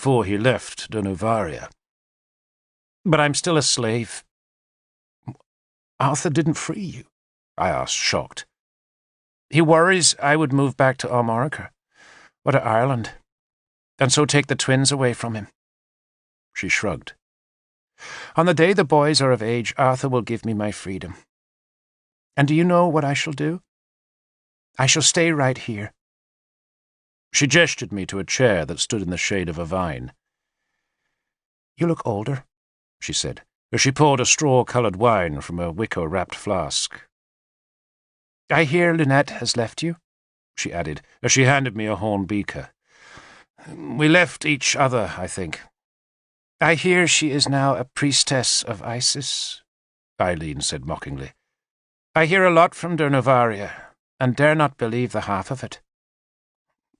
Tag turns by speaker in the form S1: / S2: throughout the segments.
S1: before he left Dernovaria. But I'm still a slave. Arthur didn't free you? I asked, shocked. He worries I would move back to Armorica, or to Ireland, and so take the twins away from him. She shrugged. On the day the boys are of age, Arthur will give me my freedom. And do you know what I shall do? I shall stay right here. She gestured me to a chair that stood in the shade of a vine. You look older, she said, as she poured a straw-coloured wine from a wicker-wrapped flask. I hear Lynette has left you, she added, as she handed me a horn beaker. We left each other, I think. I hear she is now a priestess of Isis, Eileen said mockingly. I hear a lot from Dernovaria, and dare not believe the half of it.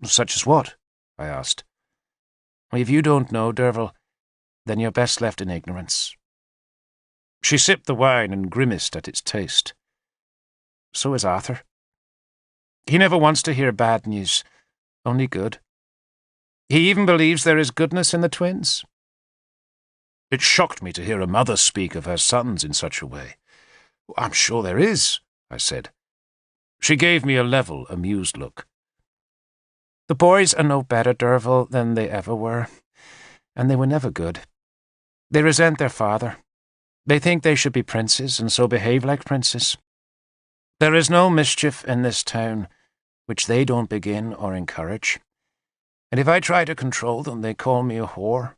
S1: Such as what? I asked. If you don't know, Derval, then you're best left in ignorance. She sipped the wine and grimaced at its taste. So is Arthur. He never wants to hear bad news, only good. He even believes there is goodness in the twins. It shocked me to hear a mother speak of her sons in such a way. I'm sure there is, I said. She gave me a level, amused look. The boys are no better, Derval, than they ever were, and they were never good. They resent their father. They think they should be princes, and so behave like princes. There is no mischief in this town which they don't begin or encourage, and if I try to control them, they call me a whore.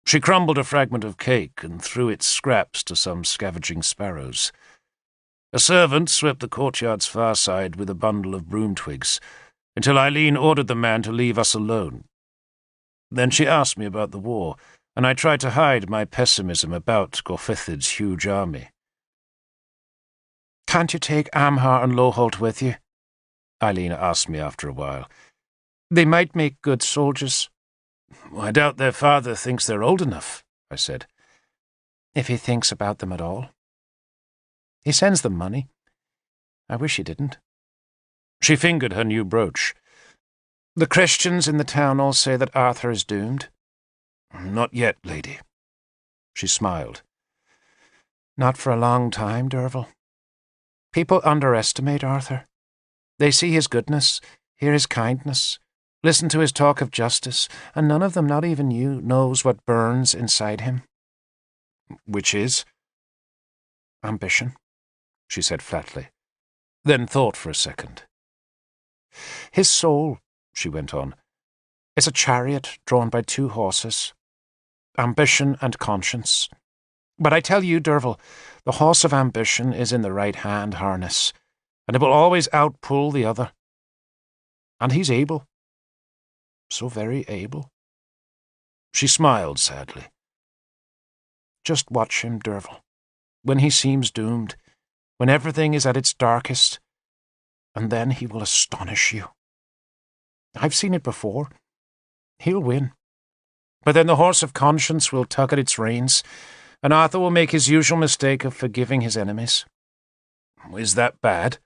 S1: She crumbled a fragment of cake and threw its scraps to some scavenging sparrows. A servant swept the courtyard's far side with a bundle of broom twigs, until Eileen ordered the man to leave us alone. Then she asked me about the war, and I tried to hide my pessimism about Gorfithid's huge army. Can't you take Amhar and Loholt with you? Eileen asked me after a while. They might make good soldiers. I doubt their father thinks they're old enough, I said. If he thinks about them at all. He sends them money. I wish he didn't. She fingered her new brooch. The Christians in the town all say that Arthur is doomed. Not yet, lady. She smiled. Not for a long time, Derval. People underestimate Arthur. They see his goodness, hear his kindness, listen to his talk of justice, and none of them, not even you, knows what burns inside him. Which is? Ambition, she said flatly, then thought for a second. His soul, she went on, is a chariot drawn by 2 horses. Ambition and conscience. But I tell you, Derval, the horse of ambition is in the right-hand harness, and it will always outpull the other. And he's able. So very able. She smiled sadly. Just watch him, Derval, when he seems doomed, when everything is at its darkest, and then he will astonish you. I've seen it before. He'll win. But then the horse of conscience will tug at its reins, and Arthur will make his usual mistake of forgiving his enemies. Is that bad?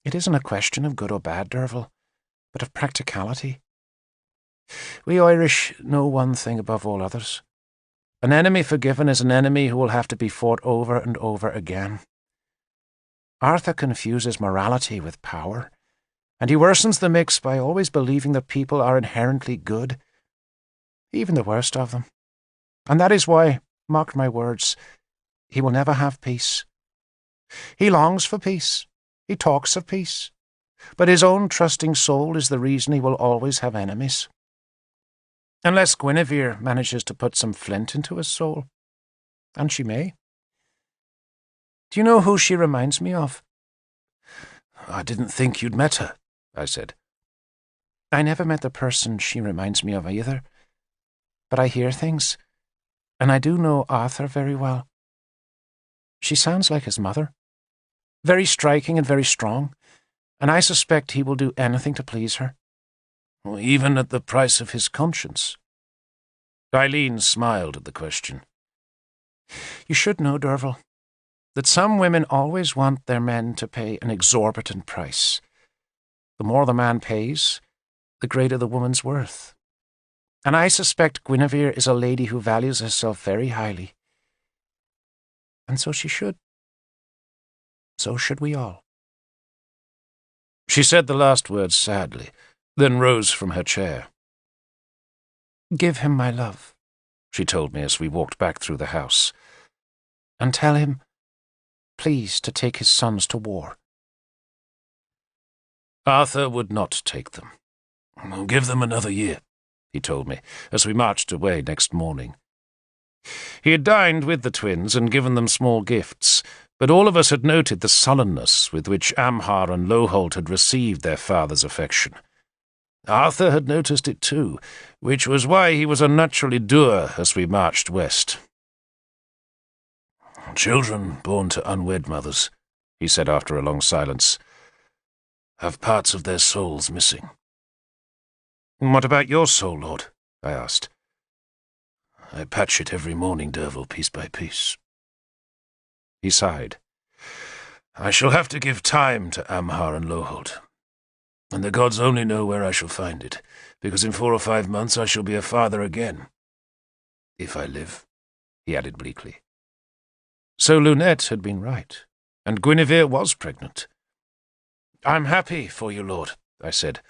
S1: It isn't a question of good or bad, Derval, but of practicality. We Irish know one thing above all others. An enemy forgiven is an enemy who will have to be fought over and over again. Arthur confuses morality with power, and he worsens the mix by always believing that people are inherently good, even the worst of them. And that is why, mark my words, he will never have peace. He longs for peace. He talks of peace. But his own trusting soul is the reason he will always have enemies. Unless Guinevere manages to put some flint into his soul. And she may. Do you know who she reminds me of? I didn't think you'd met her, I said. I never met the person she reminds me of either. But I hear things, and I do know Arthur very well. She sounds like his mother. Very striking and very strong, and I suspect he will do anything to please her. Even at the price of his conscience? Eileen smiled at the question. You should know, Derval, that some women always want their men to pay an exorbitant price. The more the man pays, the greater the woman's worth. And I suspect Guinevere is a lady who values herself very highly. And so she should. So should we all." She said the last words sadly, then rose from her chair. "Give him my love," she told me as we walked back through the house. "And tell him, please, to take his sons to war." Arthur would not take them. "I'll give them another year," he told me, as we marched away next morning. He had dined with the twins and given them small gifts, but all of us had noted the sullenness with which Amhar and Loholt had received their father's affection. Arthur had noticed it too, which was why he was unnaturally dour as we marched west. "Children born to unwed mothers," he said after a long silence, "have parts of their souls missing." "What about your soul, Lord?" I asked. "I patch it every morning, Derval, piece by piece." He sighed. "I shall have to give time to Amhar and Loholt, and the gods only know where I shall find it, because in 4 or 5 months I shall be a father again. If I live," he added bleakly. So Lunette had been right, and Guinevere was pregnant. "I'm happy for you, Lord," I said,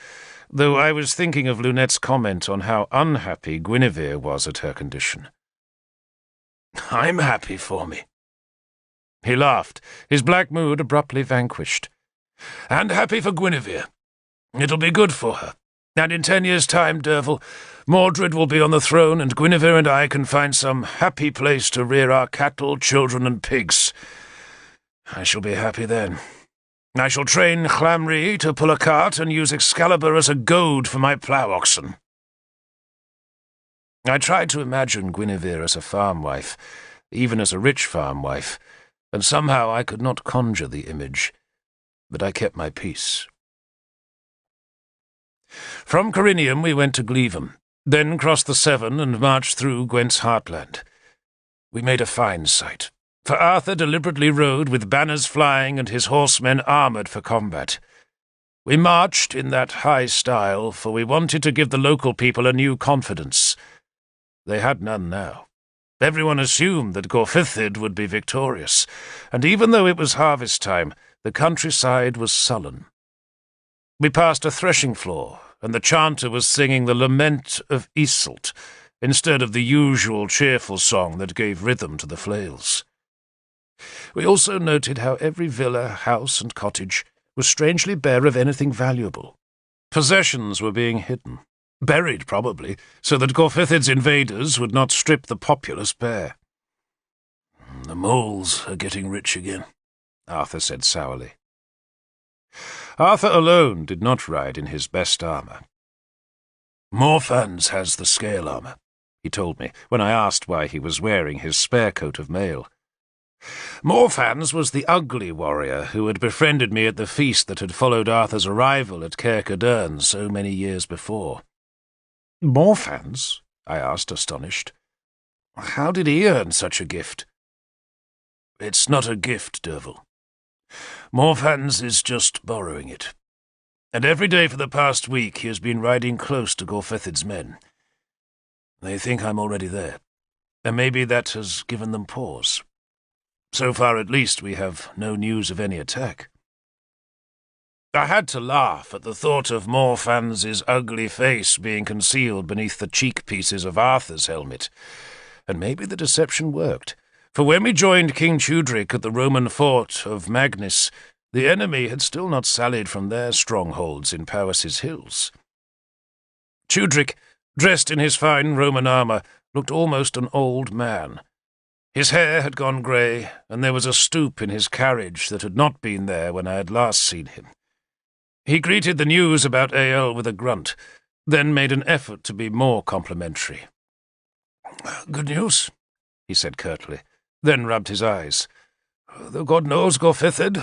S1: though I was thinking of Lunette's comment on how unhappy Guinevere was at her condition. "I'm happy for me." He laughed, his black mood abruptly vanquished. "And happy for Guinevere. It'll be good for her. And in 10 years' time, Derval, Mordred will be on the throne, and Guinevere and I can find some happy place to rear our cattle, children, and pigs. I shall be happy then. I shall train Chlamri to pull a cart and use Excalibur as a goad for my plough-oxen." I tried to imagine Guinevere as a farm wife, even as a rich farm wife, and somehow I could not conjure the image, but I kept my peace. From Corinium we went to Glevum, then crossed the Severn and marched through Gwent's heartland. We made a fine sight, for Arthur deliberately rode with banners flying and his horsemen armoured for combat. We marched in that high style, for we wanted to give the local people a new confidence. They had none now. Everyone assumed that Gorfithid would be victorious, and even though it was harvest time, the countryside was sullen. We passed a threshing floor, and the chanter was singing the Lament of Iseult, instead of the usual cheerful song that gave rhythm to the flails. We also noted how every villa, house, and cottage was strangely bare of anything valuable. Possessions were being hidden, buried probably, so that Gorfithid's invaders would not strip the populace bare. "The moles are getting rich again," Arthur said sourly. Arthur alone did not ride in his best armour. "Morfans has the scale armour," he told me, when I asked why he was wearing his spare coat of mail. Morfans was the ugly warrior who had befriended me at the feast that had followed Arthur's arrival at Caer-Cadern so many years before. "Morfans?" I asked, astonished. "How did he earn such a gift?" "It's not a gift, Derval. Morfans is just borrowing it. And every day for the past week he has been riding close to Gorfithid's men. They think I'm already there, and maybe that has given them pause. So far, at least, we have no news of any attack." I had to laugh at the thought of Morfans's ugly face being concealed beneath the cheek-pieces of Arthur's helmet, and maybe the deception worked, for when we joined King Tudric at the Roman fort of Magnis, the enemy had still not sallied from their strongholds in Powys' hills. Tudric, dressed in his fine Roman armour, looked almost an old man. His hair had gone grey, and there was a stoop in his carriage that had not been there when I had last seen him. He greeted the news about Eöl with a grunt, then made an effort to be more complimentary. "Good news," he said curtly, then rubbed his eyes. "The god knows Gorfithid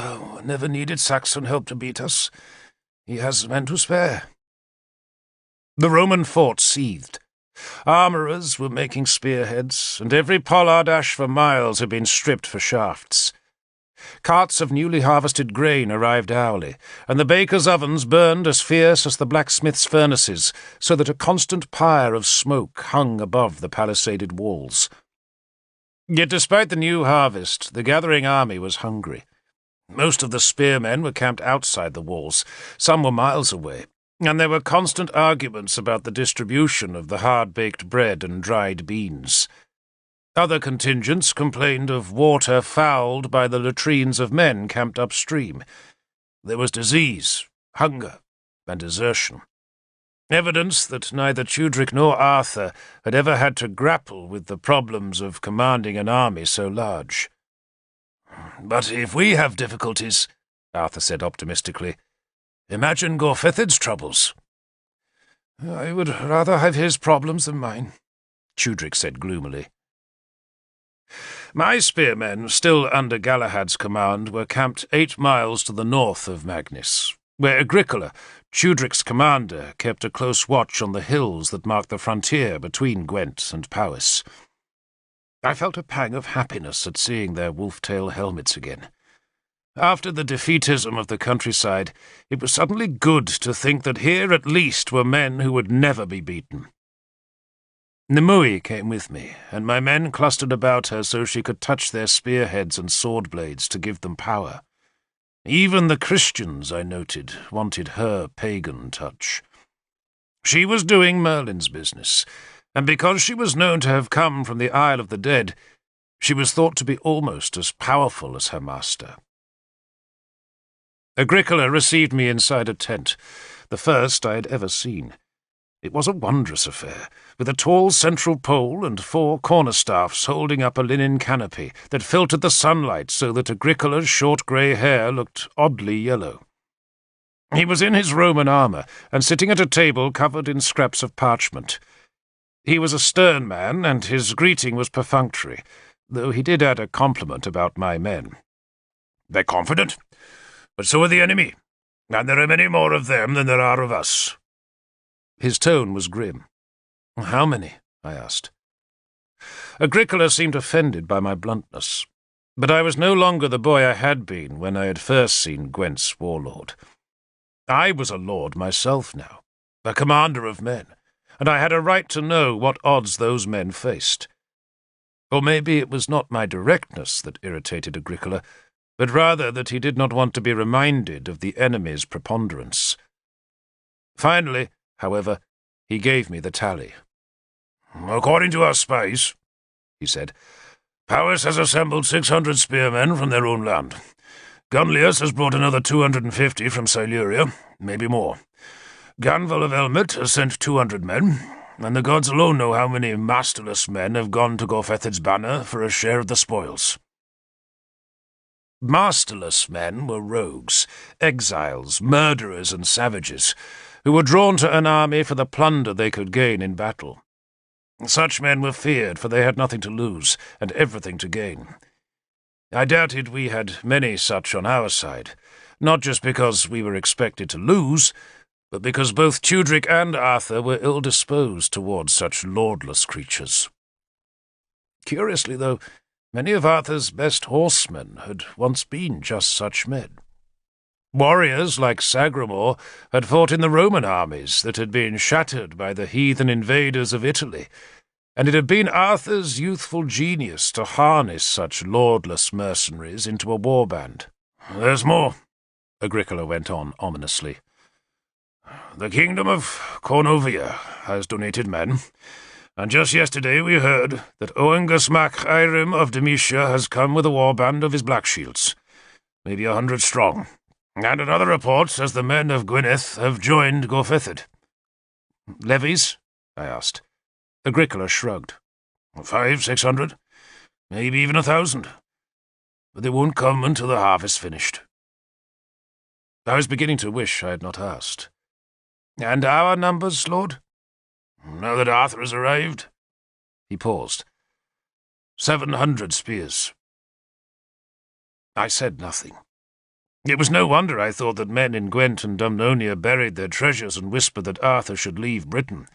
S1: never needed Saxon help to beat us. He has men to spare." The Roman fort seethed. Armourers were making spearheads, and every pollard ash for miles had been stripped for shafts. Carts of newly harvested grain arrived hourly, and the bakers' ovens burned as fierce as the blacksmiths' furnaces, so that a constant pyre of smoke hung above the palisaded walls. Yet despite the new harvest, the gathering army was hungry. Most of the spearmen were camped outside the walls, some were miles away, and there were constant arguments about the distribution of the hard-baked bread and dried beans. Other contingents complained of water fouled by the latrines of men camped upstream. There was disease, hunger, and desertion. Evidence that neither Tudric nor Arthur had ever had to grapple with the problems of commanding an army so large. "But if we have difficulties," Arthur said optimistically, "imagine Gorfethid's troubles." "I would rather have his problems than mine," Tudric said gloomily. My spearmen, still under Galahad's command, were camped 8 miles to the north of Magnis, where Agricola, Tudric's commander, kept a close watch on the hills that marked the frontier between Gwent and Powys. I felt a pang of happiness at seeing their wolf-tail helmets again. After the defeatism of the countryside, it was suddenly good to think that here at least were men who would never be beaten. Nimue came with me, and my men clustered about her so she could touch their spearheads and sword blades to give them power. Even the Christians, I noted, wanted her pagan touch. She was doing Merlin's business, and because she was known to have come from the Isle of the Dead, she was thought to be almost as powerful as her master. Agricola received me inside a tent, the first I had ever seen. It was a wondrous affair, with a tall central pole and 4 cornerstaffs holding up a linen canopy that filtered the sunlight so that Agricola's short grey hair looked oddly yellow. He was in his Roman armour, and sitting at a table covered in scraps of parchment. He was a stern man, and his greeting was perfunctory, though he did add a compliment about my men. "They're confident, but so are the enemy, and there are many more of them than there are of us." His tone was grim. "How many?" I asked. Agricola seemed offended by my bluntness, but I was no longer the boy I had been when I had first seen Gwent's warlord. I was a lord myself now, a commander of men, and I had a right to know what odds those men faced. Or maybe it was not my directness that irritated Agricola, but rather that he did not want to be reminded of the enemy's preponderance. Finally, however, he gave me the tally. "According to our spies," he said, "Powys has assembled 600 spearmen from their own land. Gunlius has brought another 250 from Siluria, maybe more. Ganval of Elmet has sent 200 men, and the gods alone know how many masterless men have gone to Gorfethid's banner for a share of the spoils." Masterless men were rogues, exiles, murderers, and savages, who were drawn to an army for the plunder they could gain in battle. Such men were feared, for they had nothing to lose, and everything to gain. I doubted we had many such on our side, not just because we were expected to lose, but because both Tudric and Arthur were ill-disposed towards such lordless creatures. Curiously, though, many of Arthur's best horsemen had once been just such men. Warriors like Sagramor had fought in the Roman armies that had been shattered by the heathen invaders of Italy, and it had been Arthur's youthful genius to harness such lordless mercenaries into a warband. "There's more," Agricola went on ominously. "The kingdom of Cornovia has donated men, and just yesterday we heard that Oengus mac Eirim of Demetia has come with a warband of his Black Shields, maybe 100 strong. And another report says the men of Gwynedd have joined Gorfethid." "Levies?" I asked. Agricola shrugged. 500-600, maybe even 1,000. But they won't come until the harvest's finished." I was beginning to wish I had not asked. "And our numbers, Lord?" "Now that Arthur has arrived." He paused. 700 spears. I said nothing. It was no wonder I thought that men in Gwent and Dumnonia buried their treasures and whispered that Arthur should leave Britain.